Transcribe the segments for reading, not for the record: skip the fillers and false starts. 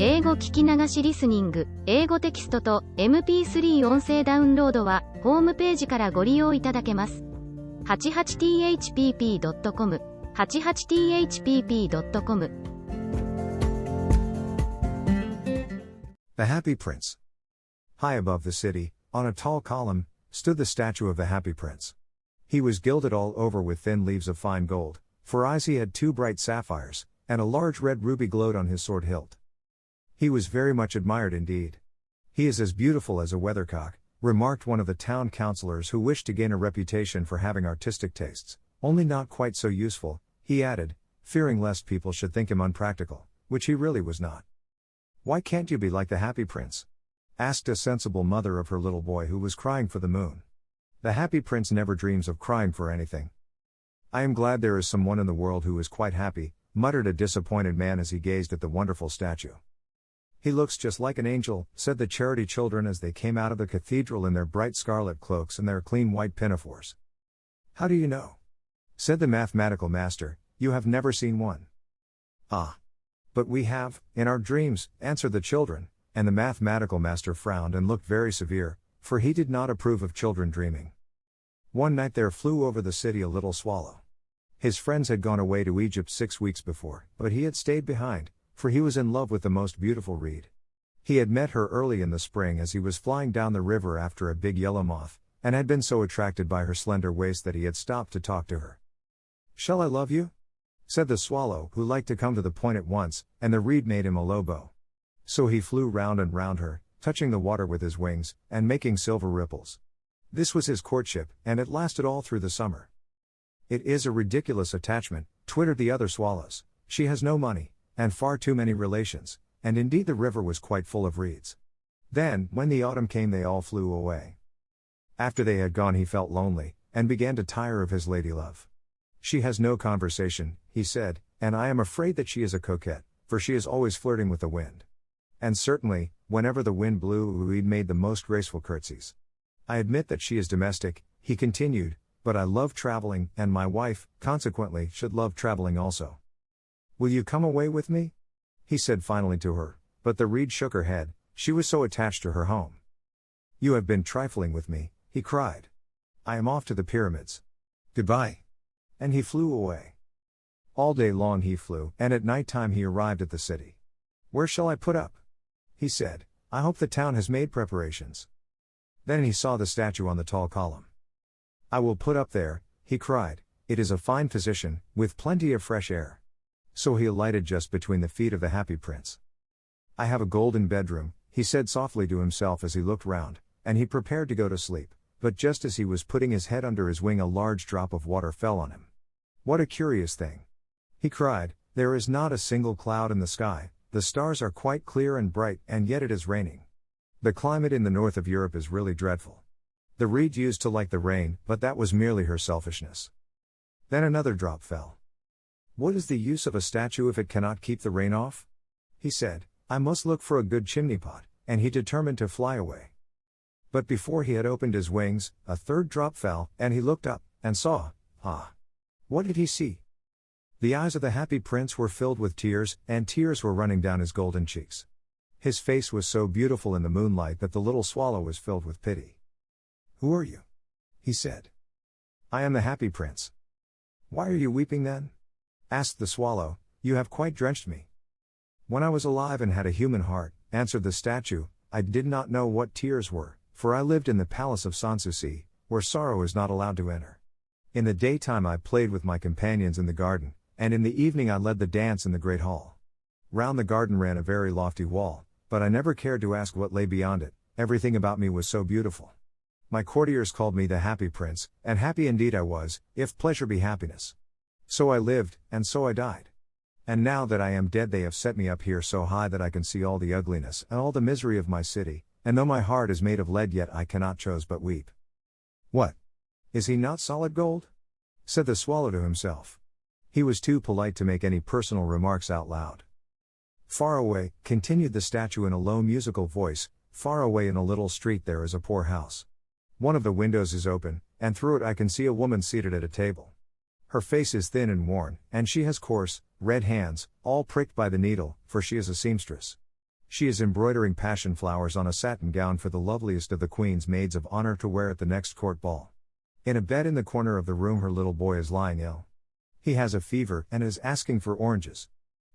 英語聞き流しリスニング、英語テキストと MP3 音声ダウンロードは、ホームページからご利用いただけます。88thpp.com、88thpp.com。 The Happy Prince. High above the city, on a tall column, stood the statue of the Happy Prince. He was gilded all over with thin leaves of fine gold. For eyes he had 2 bright sapphires, and a large red ruby glowed on his sword hilt. He was very much admired indeed. He is as beautiful as a weathercock, remarked one of the town councillors who wished to gain a reputation for having artistic tastes, only not quite so useful, he added, fearing lest people should think him unpractical, which he really was not. Why can't you be like the Happy Prince? Asked a sensible mother of her little boy who was crying for the moon. The Happy Prince never dreams of crying for anything. I am glad there is someone in the world who is quite happy, muttered a disappointed man as he gazed at the wonderful statue. He looks just like an angel, said the charity children as they came out of the cathedral in their bright scarlet cloaks and their clean white pinafores. How do you know? Said the mathematical master, you have never seen one. Ah. But we have, in our dreams, answered the children, and the mathematical master frowned and looked very severe, for he did not approve of children dreaming. One night there flew over the city a little swallow. His friends had gone away to Egypt 6 weeks before, but he had stayed behind, for he was in love with the most beautiful reed. He had met her early in the spring as he was flying down the river after a big yellow moth, and had been so attracted by her slender waist that he had stopped to talk to her. Shall I love you? Said the swallow, who liked to come to the point at once, and the reed made him a low bow. So he flew round and round her, touching the water with his wings, and making silver ripples. This was his courtship, and it lasted all through the summer. It is a ridiculous attachment, twittered the other swallows. She has no money, and far too many relations, and indeed the river was quite full of reeds. Then, when the autumn came, they all flew away. After they had gone, he felt lonely, and began to tire of his ladylove. She has no conversation, he said, and I am afraid that she is a coquette, for she is always flirting with the wind. And certainly, whenever the wind blew, he made the most graceful curtsies. I admit that she is domestic, he continued, but I love traveling, and my wife, consequently, should love traveling also. Will you come away with me? He said finally to her, but the reed shook her head, she was so attached to her home. You have been trifling with me, he cried. I am off to the pyramids. Goodbye. And he flew away. All day long he flew, and at night time he arrived at the city. Where shall I put up? He said, I hope the town has made preparations. Then he saw the statue on the tall column. I will put up there, he cried, it is a fine position, with plenty of fresh air. So he alighted just between the feet of the Happy Prince. I have a golden bedroom, he said softly to himself as he looked round, and he prepared to go to sleep, but just as he was putting his head under his wing a large drop of water fell on him. What a curious thing! He cried, there is not a single cloud in the sky, the stars are quite clear and bright, and yet it is raining. The climate in the north of Europe is really dreadful. The reed used to like the rain, but that was merely her selfishness. Then another drop fell. What is the use of a statue if it cannot keep the rain off? He said, I must look for a good chimney pot, and he determined to fly away. But before he had opened his wings, a third drop fell, and he looked up, and saw, ah! What did he see? The eyes of the Happy Prince were filled with tears, and tears were running down his golden cheeks. His face was so beautiful in the moonlight that the little swallow was filled with pity. Who are you? He said. I am the Happy Prince. Why are you weeping then? Asked the swallow, you have quite drenched me. When I was alive and had a human heart, answered the statue, I did not know what tears were, for I lived in the palace of Sanssouci, where sorrow is not allowed to enter. In the daytime I played with my companions in the garden, and in the evening I led the dance in the great hall. Round the garden ran a very lofty wall, but I never cared to ask what lay beyond it, everything about me was so beautiful. My courtiers called me the Happy Prince, and happy indeed I was, if pleasure be happiness. So I lived, and so I died. And now that I am dead they have set me up here so high that I can see all the ugliness and all the misery of my city, and though my heart is made of lead yet I cannot choose but weep. What? Is he not solid gold? Said the swallow to himself. He was too polite to make any personal remarks out loud. Far away, continued the statue in a low musical voice, far away in a little street there is a poor house. One of the windows is open, and through it I can see a woman seated at a table. Her face is thin and worn, and she has coarse, red hands, all pricked by the needle, for she is a seamstress. She is embroidering passion flowers on a satin gown for the loveliest of the queen's maids of honor to wear at the next court ball. In a bed in the corner of the room her little boy is lying ill. He has a fever and is asking for oranges.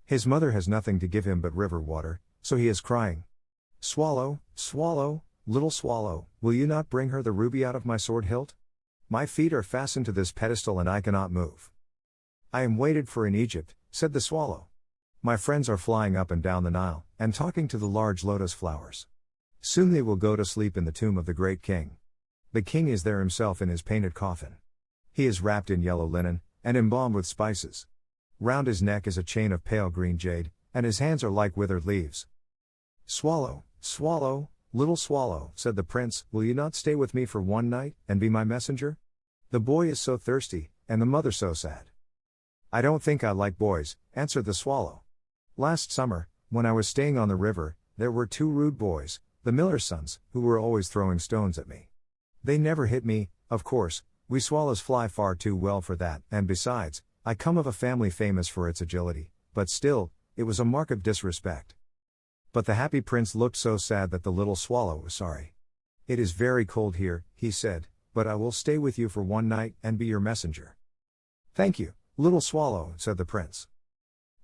His mother has nothing to give him but river water, so he is crying. Swallow, swallow, little swallow, will you not bring her the ruby out of my sword hilt? My feet are fastened to this pedestal and I cannot move. I am waited for in Egypt, said the swallow. My friends are flying up and down the Nile, and talking to the large lotus flowers. Soon they will go to sleep in the tomb of the great king. The king is there himself in his painted coffin. He is wrapped in yellow linen, and embalmed with spices. Round his neck is a chain of pale green jade, and his hands are like withered leaves. Swallow, swallow, little swallow, said the prince, will you not stay with me for one night, and be my messenger? The boy is so thirsty, and the mother so sad. I don't think I like boys, answered the swallow. Last summer, when I was staying on the river, there were 2 rude boys, the miller's sons, who were always throwing stones at me. They never hit me, of course, we swallows fly far too well for that, and besides, I come of a family famous for its agility, but still, it was a mark of disrespect. But the happy prince looked so sad that the little swallow was sorry. It is very cold here, he said, but I will stay with you for one night and be your messenger. Thank you, little swallow, said the prince.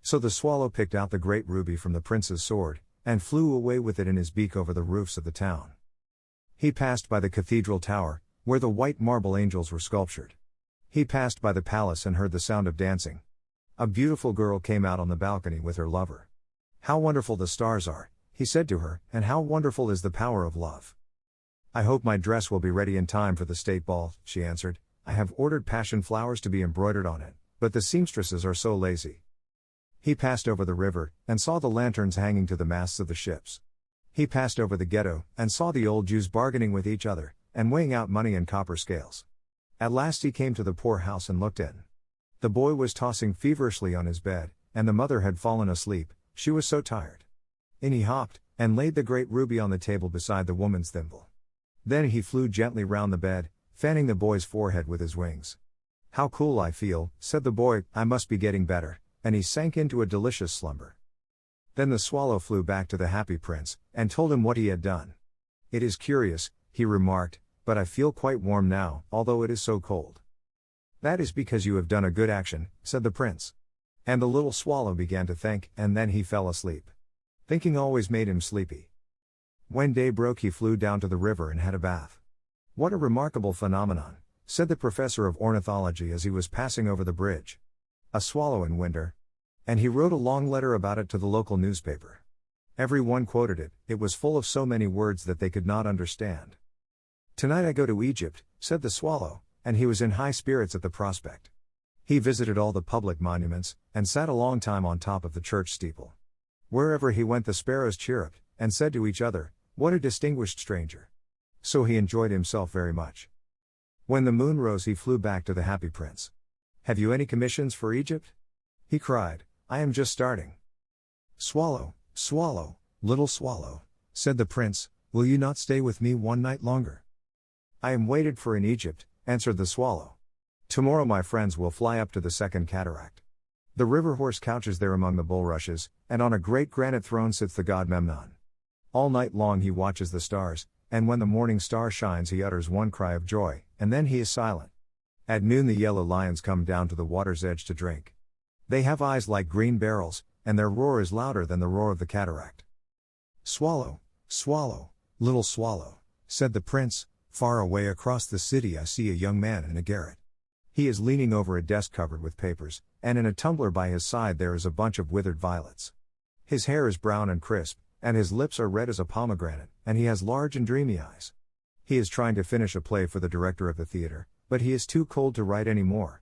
So the swallow picked out the great ruby from the prince's sword, and flew away with it in his beak over the roofs of the town. He passed by the cathedral tower, where the white marble angels were sculptured. He passed by the palace and heard the sound of dancing. A beautiful girl came out on the balcony with her lover. How wonderful the stars are, he said to her, and how wonderful is the power of love. I hope my dress will be ready in time for the state ball, she answered. I have ordered passion flowers to be embroidered on it, but the seamstresses are so lazy. He passed over the river, and saw the lanterns hanging to the masts of the ships. He passed over the ghetto, and saw the old Jews bargaining with each other, and weighing out money in copper scales. At last he came to the poor house and looked in. The boy was tossing feverishly on his bed, and the mother had fallen asleep, she was so tired. In he hopped, and laid the great ruby on the table beside the woman's thimble. Then he flew gently round the bed, fanning the boy's forehead with his wings. How cool I feel, said the boy, I must be getting better. And he sank into a delicious slumber. Then the swallow flew back to the happy prince, and told him what he had done. It is curious, he remarked, but I feel quite warm now, although it is so cold. That is because you have done a good action, said the prince. And the little swallow began to think, and then he fell asleep. Thinking always made him sleepy. When day broke he flew down to the river and had a bath. What a remarkable phenomenon, said the professor of ornithology as he was passing over the bridge. A swallow in winter. And he wrote a long letter about it to the local newspaper. Everyone quoted it, it was full of so many words that they could not understand. Tonight I go to Egypt, said the swallow, and he was in high spirits at the prospect. He visited all the public monuments, and sat a long time on top of the church steeple. Wherever he went the sparrows chirruped, and said to each other, what a distinguished stranger. So he enjoyed himself very much. When the moon rose he flew back to the happy prince. Have you any commissions for Egypt? He cried, I am just starting. Swallow, swallow, little swallow, said the prince, will you not stay with me one night longer? I am waited for in Egypt, answered the swallow. Tomorrow my friends will fly up to the second cataract. The river horse couches there among the bulrushes, and on a great granite throne sits the god Memnon. All night long he watches the stars, and when the morning star shines he utters one cry of joy, and then he is silent. At noon the yellow lions come down to the water's edge to drink. They have eyes like green barrels, and their roar is louder than the roar of the cataract. Swallow, swallow, little swallow, said the prince, far away across the city I see a young man in a garret. He is leaning over a desk covered with papers, and in a tumbler by his side there is a bunch of withered violets. His hair is brown and crisp, and his lips are red as a pomegranate, and he has large and dreamy eyes. He is trying to finish a play for the director of the theater, but he is too cold to write any more.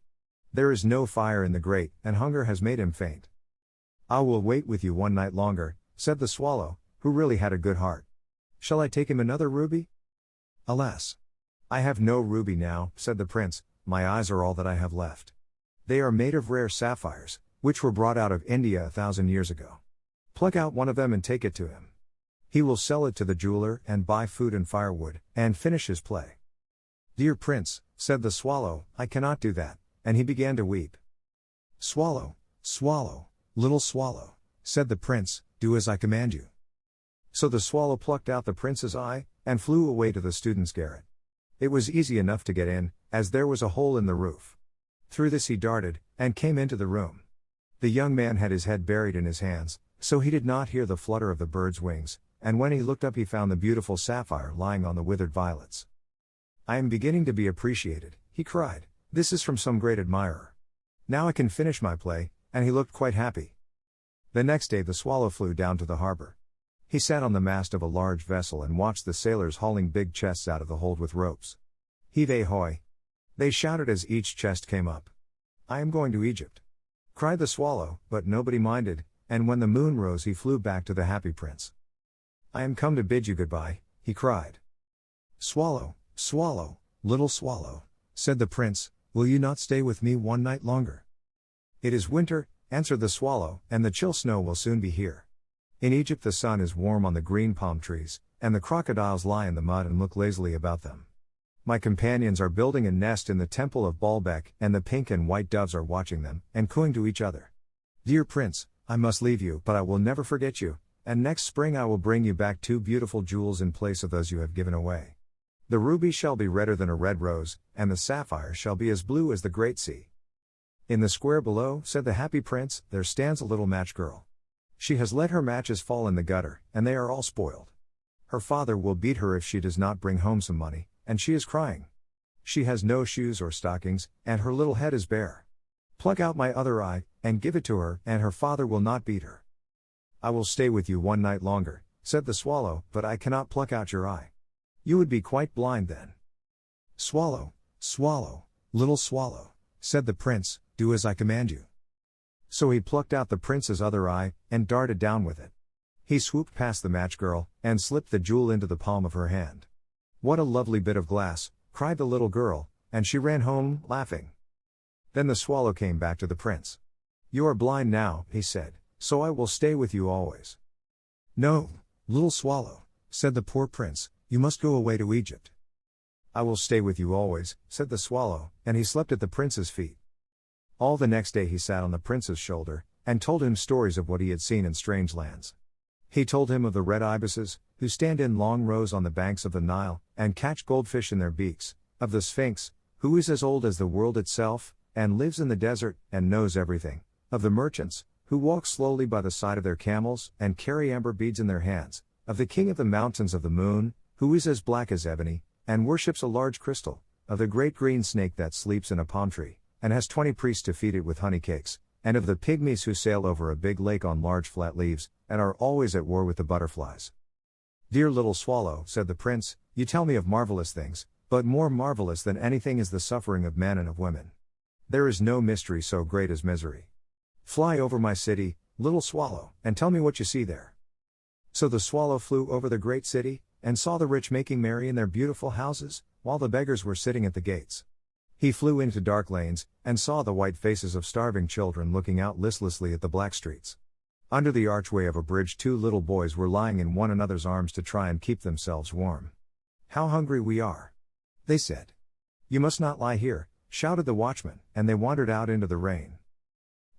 There is no fire in the grate, and hunger has made him faint. I will wait with you one night longer, said the swallow, who really had a good heart. Shall I take him another ruby? Alas! I have no ruby now, said the prince, my eyes are all that I have left. They are made of rare sapphires, which were brought out of India 1,000 years ago. Pluck out one of them and take it to him. He will sell it to the jeweler and buy food and firewood, and finish his play. Dear prince, said the swallow, I cannot do that, and he began to weep. Swallow, swallow, little swallow, said the prince, do as I command you. So the swallow plucked out the prince's eye, and flew away to the student's garret. It was easy enough to get in, as there was a hole in the roof. Through this he darted, and came into the room. The young man had his head buried in his hands, so he did not hear the flutter of the bird's wings, and when he looked up he found the beautiful sapphire lying on the withered violets. "I am beginning to be appreciated," he cried. "This is from some great admirer. Now I can finish my play," and he looked quite happy. The next day the swallow flew down to the harbor. He sat on the mast of a large vessel and watched the sailors hauling big chests out of the hold with ropes. "Heave ahoy!" they shouted as each chest came up. "I am going to Egypt," cried the swallow, but nobody minded, and when the moon rose he flew back to the happy prince. "I am come to bid you goodbye," he cried. "Swallow, swallow, little swallow," said the prince, "will you not stay with me one night longer?" "It is winter," answered the swallow, "and the chill snow will soon be here. In Egypt the sun is warm on the green palm trees, and the crocodiles lie in the mud and look lazily about them. My companions are building a nest in the temple of Baalbek, and the pink and white doves are watching them, and cooing to each other. Dear prince, I must leave you, but I will never forget you, and next spring I will bring you back 2 beautiful jewels in place of those you have given away. The ruby shall be redder than a red rose, and the sapphire shall be as blue as the great sea." "In the square below," said the happy prince, "there stands a little match girl. She has let her matches fall in the gutter, and they are all spoiled. Her father will beat her if she does not bring home some money, and she is crying. She has no shoes or stockings, and her little head is bare. Pluck out my other eye, and give it to her, and her father will not beat her." "I will stay with you one night longer," said the swallow, "but I cannot pluck out your eye. You would be quite blind then." "Swallow, swallow, little swallow," said the prince, "do as I command you." So he plucked out the prince's other eye, and darted down with it. He swooped past the match girl, and slipped the jewel into the palm of her hand. "What a lovely bit of glass," cried the little girl, and she ran home, laughing. Then the swallow came back to the prince. "You are blind now," he said, "so I will stay with you always." "No, little swallow," said the poor prince, "you must go away to Egypt." "I will stay with you always," said the swallow, and he slept at the prince's feet. All the next day he sat on the prince's shoulder, and told him stories of what he had seen in strange lands. He told him of the red ibises, who stand in long rows on the banks of the Nile, and catch goldfish in their beaks, of the Sphinx, who is as old as the world itself, and lives in the desert, and knows everything, of the merchants, who walk slowly by the side of their camels, and carry amber beads in their hands, of the king of the mountains of the moon, who is as black as ebony, and worships a large crystal, of the great green snake that sleeps in a palm tree, and has 20 priests to feed it with honey cakes, and of the pygmies who sail over a big lake on large flat leaves, and are always at war with the butterflies. "Dear little swallow," said the prince, "you tell me of marvelous things, but more marvelous than anything is the suffering of men and of women. There is no mystery so great as misery. Fly over my city, little swallow, and tell me what you see there." So the swallow flew over the great city, and saw the rich making merry in their beautiful houses, while the beggars were sitting at the gates. He flew into dark lanes, and saw the white faces of starving children looking out listlessly at the black streets. Under the archway of a bridge 2 little boys were lying in one another's arms to try and keep themselves warm. "How hungry we are," they said. "You must not lie here," shouted the watchman, and they wandered out into the rain.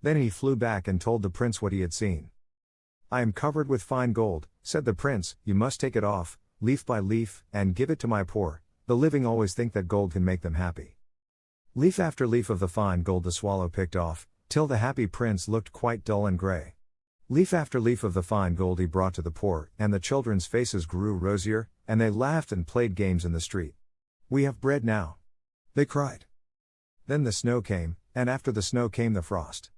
Then he flew back and told the prince what he had seen. "I am covered with fine gold," said the prince, "you must take it off, leaf by leaf, and give it to my poor. The living always think that gold can make them happy." Leaf after leaf of the fine gold the swallow picked off, till the happy prince looked quite dull and grey. Leaf after leaf of the fine gold he brought to the poor, and the children's faces grew rosier, and they laughed and played games in the street. "We have bread now," they cried. Then the snow came, and after the snow came the frost.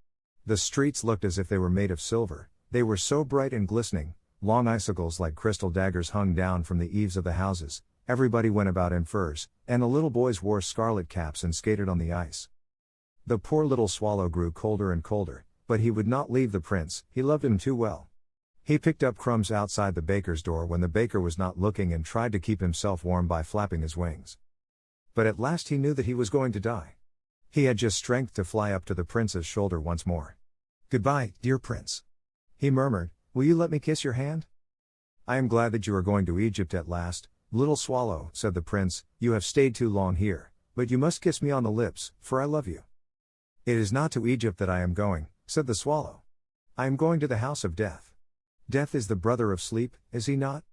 The streets looked as if they were made of silver, they were so bright and glistening, long icicles like crystal daggers hung down from the eaves of the houses. Everybody went about in furs, and the little boys wore scarlet caps and skated on the ice. The poor little swallow grew colder and colder, but he would not leave the prince, he loved him too well. He picked up crumbs outside the baker's door when the baker was not looking and tried to keep himself warm by flapping his wings. But at last he knew that he was going to die. He had just strength to fly up to the prince's shoulder once more. "Goodbye, dear prince," he murmured, "will you let me kiss your hand?" "I am glad that you are going to Egypt at last, little swallow," said the prince, "you have stayed too long here, but you must kiss me on the lips, for I love you." "It is not to Egypt that I am going," said the swallow. "I am going to the house of death. Death is the brother of sleep, is he not?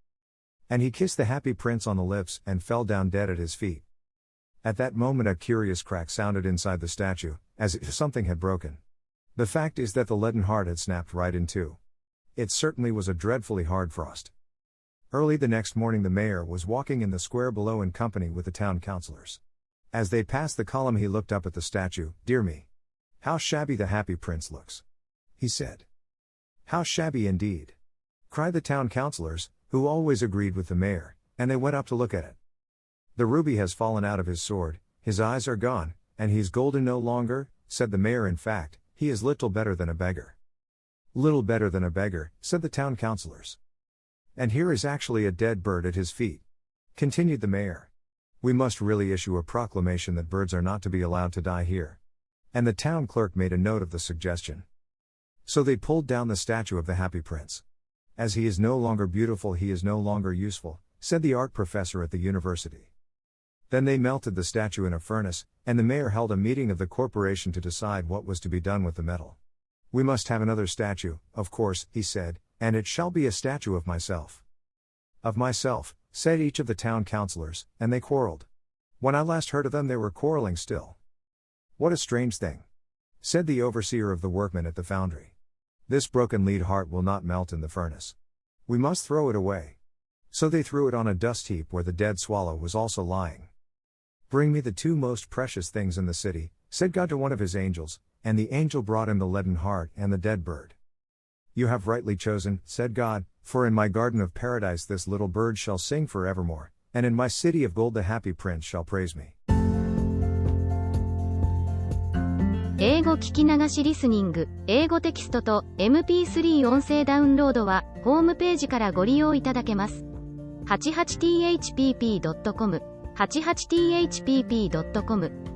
And he kissed the happy prince on the lips and fell down dead at his feet. At that moment a curious crack sounded inside the statue, as if something had broken. The fact is that the leaden heart had snapped right in two. It certainly was a dreadfully hard frost. Early the next morning the mayor was walking in the square below in company with the town councillors. As they passed the column he looked up at the statue. "Dear me! How shabby the happy prince looks," he said. "How shabby indeed!" cried the town councillors, who always agreed with the mayor, and they went up to look at it. "The ruby has fallen out of his sword, his eyes are gone, and he's golden no longer," said the mayor. "In fact, he is little better than a beggar." "Little better than a beggar," said the town councillors. "And here is actually a dead bird at his feet," continued the mayor. "We must really issue a proclamation that birds are not to be allowed to die here." And the town clerk made a note of the suggestion. So they pulled down the statue of the happy prince. "As he is no longer beautiful, he is no longer useful," said the art professor at the university. Then they melted the statue in a furnace, and the mayor held a meeting of the corporation to decide what was to be done with the metal. "We must have another statue, of course," he said, "and it shall be a statue of myself." "Of myself," said each of the town councillors, and they quarreled. When I last heard of them they were quarreling still. "What a strange thing," said the overseer of the workmen at the foundry. "This broken lead heart will not melt in the furnace. We must throw it away." So they threw it on a dust heap where the dead swallow was also lying. "Bring me the two most precious things in the city," said God to one of his angels, and the angel brought him the leaden heart and the dead bird. "You have rightly chosen," said God, "for in my garden of paradise this little bird shall sing forevermore, and in my city of gold the happy prince shall praise me." 英語聞き流しリスニング、英語テキストと MP3 音声ダウンロードはホームページからご利用いただけます。88thpp.com、88thpp.com